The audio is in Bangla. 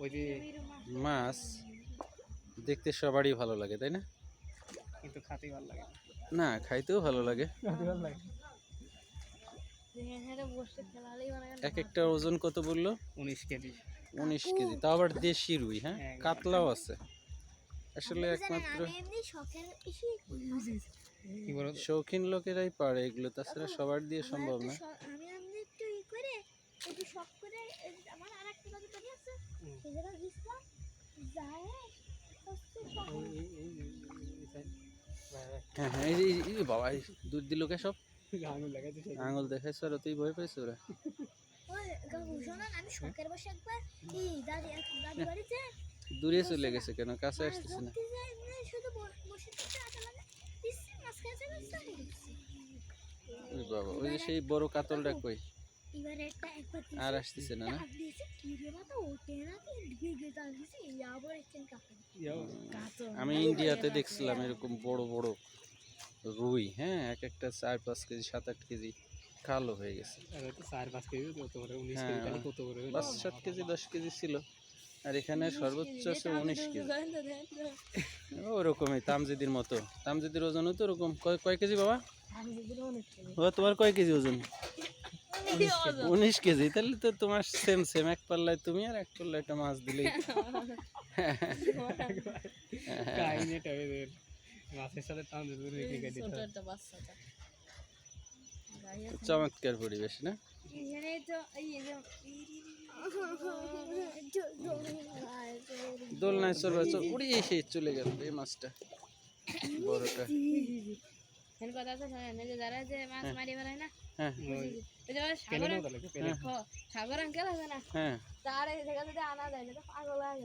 ওই যে মাছ দেখতে সবারই ভালো লাগে, তাই না? কিন্তু খাতেই ভালো লাগে না, খাইতেও ভালো লাগে। খাতে ভালো লাগে। এক একটা ওজন কত বললো? 19 কেজি। 19 কেজি, তাও আবার দেশি রুই। হ্যাঁ, হ্যাঁ, কাতলাও আছে। আসলে একমাত্র কি বলো? শৌখিন লোকেরাই পারে এগুলো, তাছাড়া সবার দিয়ে সম্ভব না। আমি আমনে একটু ই করে একটু শখ করে আমার আরেকটা দাদু বাড়ি আছে সেই জায়গায় গেছিলাম যায় হ্যাঁ হ্যাঁ, এই যে বাবা, এই দুধ দিল কে সব? আঙুল লাগাইছে সেই আঙুল দেখাইছে আর ওতেই ভয় পাইছে ওরা। ওই গাবু শোনা আমি শখের বসে একবার এই দাদি দাদি বাড়িতে দূরে চলে গেছে কেন, কাছে আসতেছে না? ধরতে যাই মানে শুধু বসে থাকতে আটা লাগে পিসি মাছ খাইছে না সাইড ওই বাবা, ওই যে সেই বড় কাতলটা কই? এবারে একটা একবার আর আসতেছে না না? দিয়েছে কি রে মাথা ওঠে না কি দিকে দাল দিছে আবার একজন কাকা কাতো আমি ইন্ডিয়াতে দেখছিলাম এরকম বড় বড় রুই। হ্যাঁ, এক একটা 4-5 কেজি 7-8 কেজি কালো হয়ে গেছে। আর তো 4-5 কেজি কত বড় 19 হ্যাঁ, কেজি তাহলে কত বড় হলো? 5-7 কেজি 10 কেজি ছিল, আর এখানে সর্বোচ্চ আছে 19 কেজি। ওরকমই তামজিদির মতো, তামজিদির ওজনও তো ওরকম। কয় কেজি বাবা? আমি যদি অনেক ও তোমার কয় কেজি ওজন? 19 কেজি। তাহলে তো তোমার সেম সেম, এক পাল্লায় তুমি আর এক পাল্লায় একটা মাছ দিলেই। কাহিনীটা এদের মাছের সাথে টান দিয়ে ধরে রেখে দিতে হবে। চমৎকার পরিবেশ না? এখানে তো এই যে দোলনায় চড়বা উড়িয়ে সেই চলে গেল এই মাছটা বড়টা। এখানে কথা আছে শোনেন এই যে যারা যে মাছ মারি বেড়ায় না হ্যাঁ ওই যে পেলে সাগর নাও তাহলে পেলে। সাগর আঙ্কেল আছে না হ্যাঁ, তার এই জায়গা যদি আনা যায় না তো পাগল হয়ে যাবে।